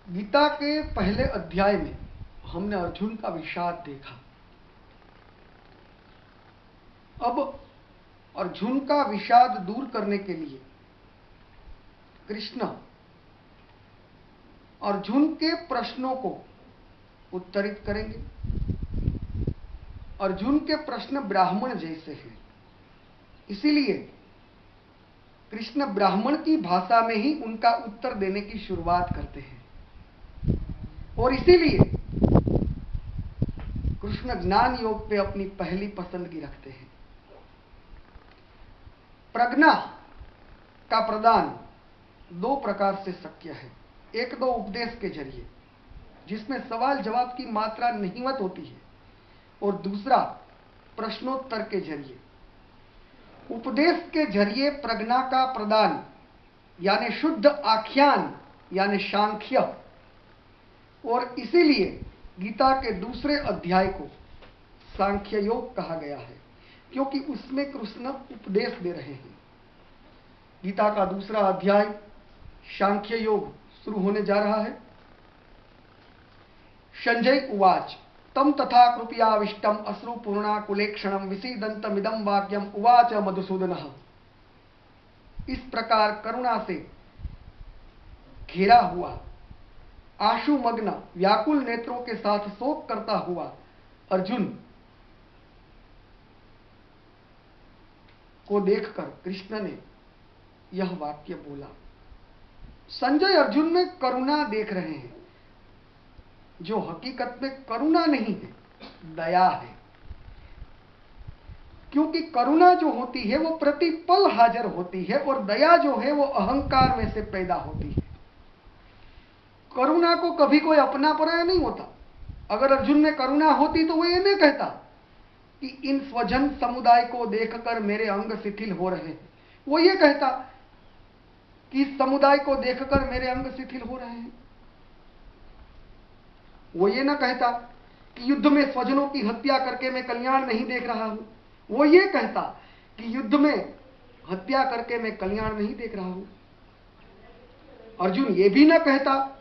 गीता के पहले अध्याय में हमने अर्जुन का विषाद देखा। अब अर्जुन का विषाद दूर करने के लिए कृष्ण अर्जुन के प्रश्नों को उत्तरित करेंगे। अर्जुन के प्रश्न ब्राह्मण जैसे हैं, इसीलिए कृष्ण ब्राह्मण की भाषा में ही उनका उत्तर देने की शुरुआत करते हैं। और इसीलिए कृष्ण ज्ञान योग पे अपनी पहली पसंदगी रखते हैं। प्रज्ञा का प्रदान दो प्रकार से शक्य है। एक तो उपदेश के जरिए, जिसमें सवाल जवाब की मात्रा नहींवत होती है, और दूसरा प्रश्नोत्तर के जरिए। उपदेश के जरिए प्रज्ञा का प्रदान यानी शुद्ध आख्यान यानी सांख्य, और इसीलिए गीता के दूसरे अध्याय को सांख्य योग कहा गया है, क्योंकि उसमें कृष्ण उपदेश दे रहे हैं। गीता का दूसरा अध्याय सांख्य योग शुरू होने जा रहा है। संजय उवाच तम तथा कृपयाविष्टम अश्रुपूर्णा कुलेक्षणम विसीदंतमिदं वाक्यम उवाच मधुसूदनः। इस प्रकार करुणा से घिरा हुआ, आशुमग्न व्याकुल नेत्रों के साथ शोक करता हुआ अर्जुन को देखकर कृष्ण ने यह वाक्य बोला। संजय अर्जुन में करुणा देख रहे हैं, जो हकीकत में करुणा नहीं है, दया है। क्योंकि करुणा जो होती है वो प्रतिपल हाजिर होती है, और दया जो है वो अहंकार में से पैदा होती है। करुणा को कभी कोई अपना पराया नहीं होता। अगर अर्जुन में करुणा होती तो वो ये नहीं कहता कि इन स्वजन समुदाय को देखकर मेरे अंग शिथिल हो रहे हैं। वो ये कहता कि इस समुदाय को देखकर मेरे अंग शिथिल हो रहे हैं। वो ये ना कहता कि युद्ध में स्वजनों की हत्या करके मैं कल्याण नहीं देख रहा हूं। वो ये कहता कि युद्ध में हत्या करके मैं कल्याण नहीं देख रहा हूं। अर्जुन ये भी ना कहता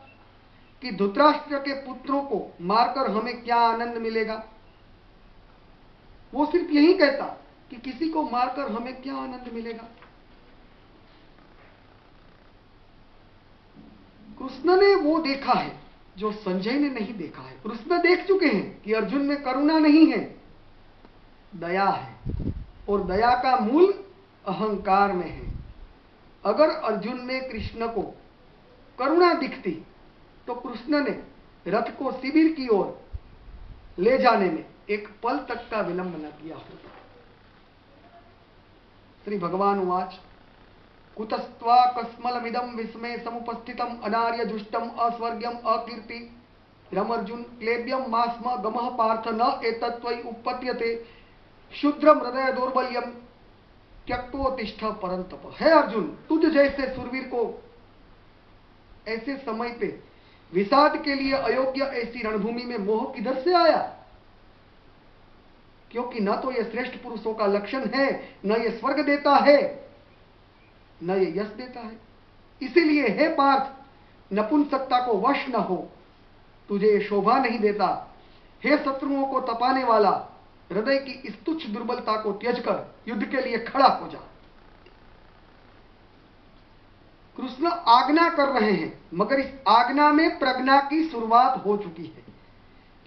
कि धृतराष्ट्र के पुत्रों को मारकर हमें क्या आनंद मिलेगा। वो सिर्फ यही कहता कि किसी को मारकर हमें क्या आनंद मिलेगा। कृष्ण ने वो देखा है जो संजय ने नहीं देखा है। कृष्ण देख चुके हैं कि अर्जुन में करुणा नहीं है, दया है, और दया का मूल अहंकार में है। अगर अर्जुन में कृष्ण को करुणा दिखती तो कृष्ण ने रथ को शिविर की ओर ले जाने में एक पल तक का विलंब न किया होता। श्री भगवान उवाच कुतस्त्वा कस्मलमिदं विस्मय समुपस्थितम अनार्य जुष्टम अस्वर्ग्यम अकीर्ति रमर्जुन क्लेब्यम मास्म गमः पार्थ न एतत्त्वयि उपपद्यते क्षुद्रम हृदय दौर्बल्यम त्यक्तोतिष्ठ परंतप। है अर्जुन, तुझ जैसे सुरवीर को ऐसे समय पे विषाद के लिए अयोग्य ऐसी रणभूमि में मोह किधर से आया? क्योंकि न तो यह श्रेष्ठ पुरुषों का लक्षण है, न यह स्वर्ग देता है, न ये यश देता है। इसीलिए हे पार्थ, नपुंसकता को वश न हो, तुझे ये शोभा नहीं देता। हे शत्रुओं को तपाने वाला, हृदय की इस तुच्छ दुर्बलता को त्यज कर युद्ध के लिए खड़ा हो जा। कृष्ण आज्ञा कर रहे हैं, मगर इस आज्ञा में प्रज्ञा की शुरुआत हो चुकी है।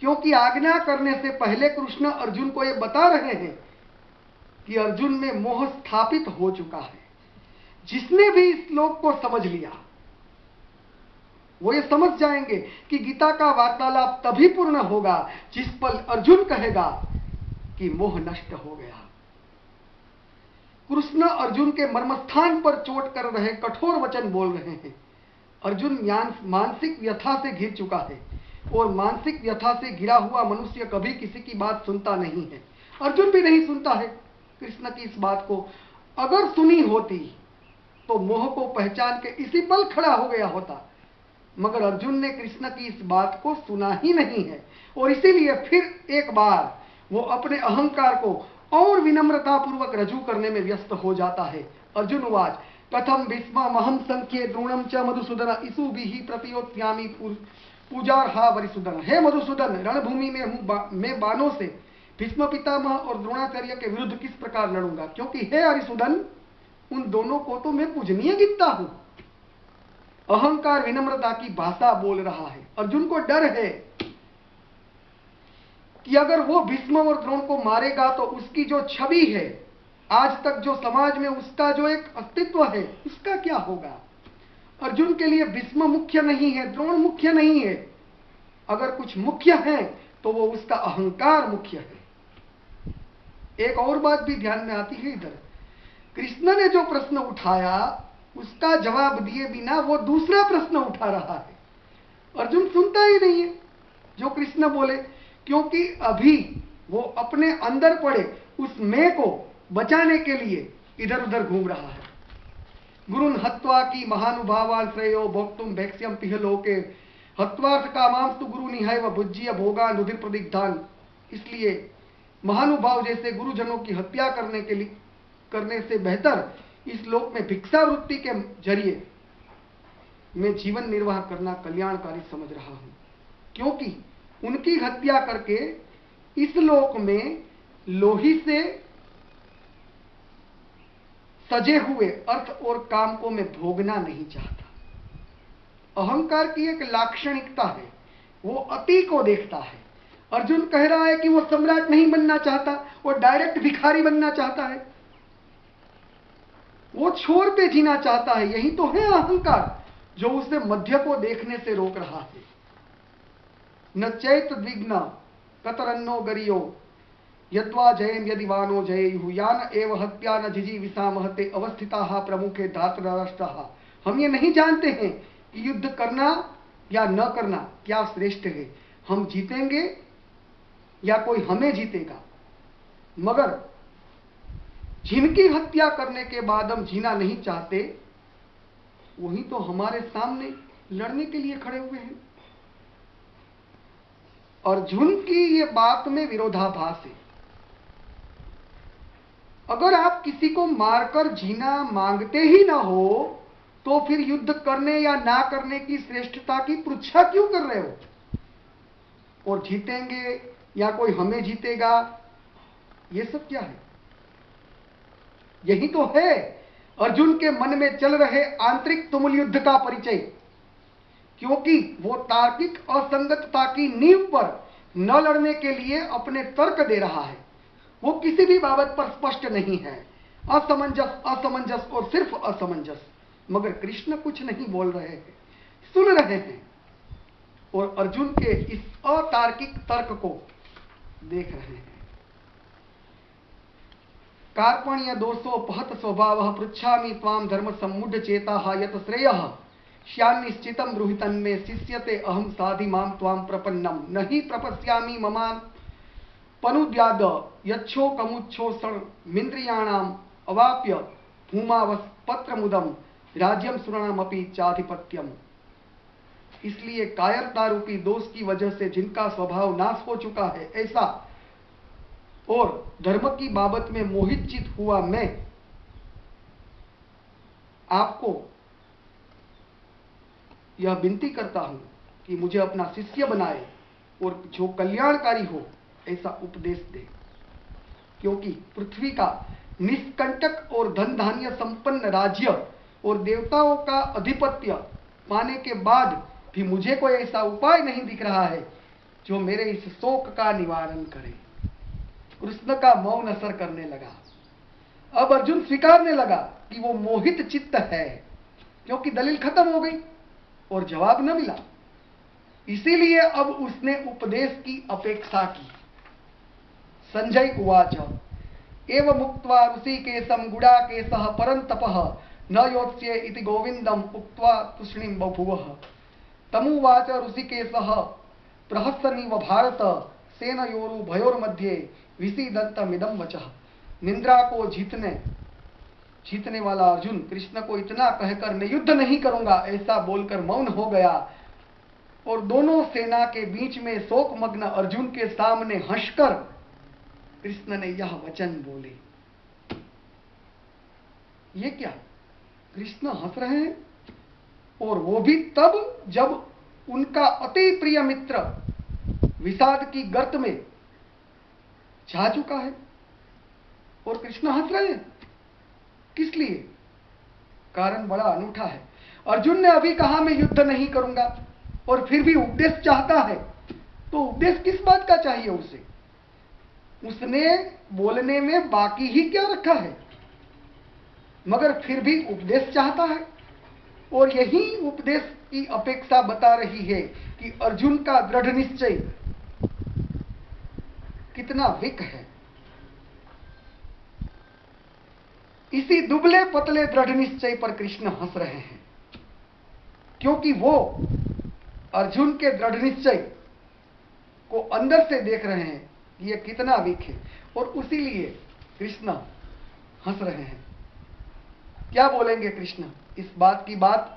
क्योंकि आज्ञा करने से पहले कृष्ण अर्जुन को यह बता रहे हैं कि अर्जुन में मोह स्थापित हो चुका है। जिसने भी इस श्लोक को समझ लिया वो ये समझ जाएंगे कि गीता का वार्तालाप तभी पूर्ण होगा जिस पल अर्जुन कहेगा कि मोह नष्ट हो गया। कृष्ण अर्जुन के मर्मस्थान पर चोट कर रहे कठोर वचन बोल रहे हैं। अर्जुन मानसिक व्यथा से घिर चुका है, और मानसिक व्यथा से घिरा हुआ मनुष्य कभी किसी की बात सुनता नहीं है। अर्जुन भी नहीं सुनता है कृष्ण की इस बात को। अगर सुनी होती तो मोह को पहचान के इसी पल खड़ा हो गया होता, मगर अर्जुन ने कृष्ण की इस बात को सुना ही नहीं है, और इसीलिए फिर एक बार वो अपने अहंकार को और विनम्रता पूर्वक रजू करने में व्यस्त हो जाता है। अर्जुन उवाच कथम भीष्ममहं संख्ये द्रोणम च मधुसूदन इसुभिः प्रतियोत्स्यामि पूजार्हा वरिसूदन। हे मधुसूदन, रणभूमि में मैं बाणों से भीष्म पितामह और द्रोणाचार्य के विरुद्ध किस प्रकार लड़ूंगा, क्योंकि हे हरिसूदन, उन दोनों को तो मैं पूजनीय गिनता हूं। अहंकार विनम्रता की भाषा बोल रहा है। अर्जुन को डर है कि अगर वो भीष्म और द्रोण को मारेगा तो उसकी जो छवि है, आज तक जो समाज में उसका जो एक अस्तित्व है, उसका क्या होगा। अर्जुन के लिए भीष्म मुख्य नहीं है, द्रोण मुख्य नहीं है। अगर कुछ मुख्य है तो वो उसका अहंकार मुख्य है। एक और बात भी ध्यान में आती है इधर, कृष्ण ने जो प्रश्न उठाया उसका जवाब दिए बिना वो दूसरा प्रश्न उठा रहा है। अर्जुन सुनता ही नहीं है जो कृष्ण बोले, क्योंकि अभी वो अपने अंदर पड़े उस मैं को बचाने के लिए इधर उधर घूम रहा है। गुरुन हत्वा की महानुभावान श्रेयो भोक्तुम भैक्ष्यम पिह लोके हत्वार्थ कामांस्तु गुरु निहैव भुज्य भोगान रुधिर प्रदिग्धान। इसलिए महानुभाव जैसे गुरुजनों की हत्या करने से बेहतर इस लोक में भिक्षावृत्ति के जरिए मैं जीवन निर्वाह करना कल्याणकारी समझ रहा हूं, क्योंकि उनकी हत्या करके इस लोक में लोही से सजे हुए अर्थ और काम को मैं भोगना नहीं चाहता। अहंकार की एक लाक्षणिकता है, वो अति को देखता है। अर्जुन कह रहा है कि वो सम्राट नहीं बनना चाहता, वो डायरेक्ट भिखारी बनना चाहता है, वो छोर पे जीना चाहता है। यही तो है अहंकार जो उसे मध्य को देखने से रोक रहा है। न चैत द्विग्न कतरन्नो गरियो यद्वा जयेम यदि वानो जयेयुः यान एव हत्या न जिजीविषामहते अवस्थिताः प्रमुखे धातराष्ट्राः। हम ये नहीं जानते हैं कि युद्ध करना या न करना क्या श्रेष्ठ है, हम जीतेंगे या कोई हमें जीतेगा, मगर जिनकी हत्या करने के बाद हम जीना नहीं चाहते वही तो हमारे सामने लड़ने के लिए खड़े हुए हैं। अर्जुन की ये बात में विरोधाभास है। अगर आप किसी को मारकर जीना मांगते ही ना हो तो फिर युद्ध करने या ना करने की श्रेष्ठता की पृच्छा क्यों कर रहे हो। और जीतेंगे या कोई हमें जीतेगा, ये सब क्या है। यही तो है अर्जुन के मन में चल रहे आंतरिक तुमुल युद्ध का परिचय, क्योंकि वो तार्किक असंगतता की नींव पर न लड़ने के लिए अपने तर्क दे रहा है। वो किसी भी बाबत पर स्पष्ट नहीं है, असमंजस असमंजस और सिर्फ असमंजस। मगर कृष्ण कुछ नहीं बोल रहे हैं, सुन रहे हैं और अर्जुन के इस अतार्किक तर्क को देख रहे हैं। कार्पण्य दोषोपहत स्वभाव पृच्छामि त्वाम धर्म सम्मुढ़ चेता यत श्रेयः श्यान्निश्चितं ब्रूहितं मे शिष्यते अहम साधि माम त्वाम प्रपन्नम नहि प्रपश्यामि ममान पनुद्याद यच्छो कमुच्छोषण मिन्द्रियाणाम अवाप्य भूमावस पत्रमुदम राज्यम सुरणामपि चाधिपत्यम। इसलिए कायरता रूपी दोष की वजह से जिनका स्वभाव नाश हो चुका है ऐसा और धर्म की बाबत में मोहित चित हुआ मैं आपको यह विनती करता हूं कि मुझे अपना शिष्य बनाए और जो कल्याणकारी हो ऐसा उपदेश दे, क्योंकि पृथ्वी का निष्कंटक और धन धान्य संपन्न राज्य और देवताओं का अधिपत्य पाने के बाद भी मुझे कोई ऐसा उपाय नहीं दिख रहा है जो मेरे इस शोक का निवारण करे। कृष्ण का मौन असर करने लगा। अब अर्जुन स्वीकारने लगा कि वो मोहित चित्त है, क्योंकि दलील खत्म हो गई और जवाब न मिला। इसीलिए अब उसने उपदेश की अपेक्षा की। संजय उवाच एव मुक्त्वा ऋषिकेशं गुडाकेशः परन्तपः न योत्स्ये इति गोविंदम उक्त्वा तूष्णीं बभूवः। तमुवाच ऋषिकेशः प्रहसन्निव भारत सेनयोरु भयोर्मध्ये विसीदन्तमिदं वचः। निंद्रा को जीतने वाला अर्जुन कृष्ण को इतना कहकर मैं युद्ध नहीं करूंगा ऐसा बोलकर मौन हो गया और दोनों सेना के बीच में शोकमग्न अर्जुन के सामने हंसकर कृष्ण ने यह वचन बोले। ये क्या, कृष्ण हंस रहे हैं, और वो भी तब जब उनका अति प्रिय मित्र विषाद की गर्त में जा चुका है, और कृष्ण हंस रहे हैं। किस लिए? कारण बड़ा अनूठा है। अर्जुन ने अभी कहा मैं युद्ध नहीं करूंगा, और फिर भी उपदेश चाहता है। तो उपदेश किस बात का चाहिए उसे? उसने बोलने में बाकी ही क्या रखा है, मगर फिर भी उपदेश चाहता है। और यही उपदेश की अपेक्षा बता रही है कि अर्जुन का दृढ़ निश्चय कितना विक है। इसी दुबले पतले दृढ़ निश्चय पर कृष्ण हंस रहे हैं, क्योंकि वो अर्जुन के दृढ़ निश्चय को अंदर से देख रहे हैं कि ये कितना वीक है, और उसी लिए कृष्ण हंस रहे हैं। क्या बोलेंगे कृष्ण? इस बात की बात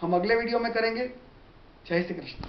हम अगले वीडियो में करेंगे। जय श्री कृष्ण।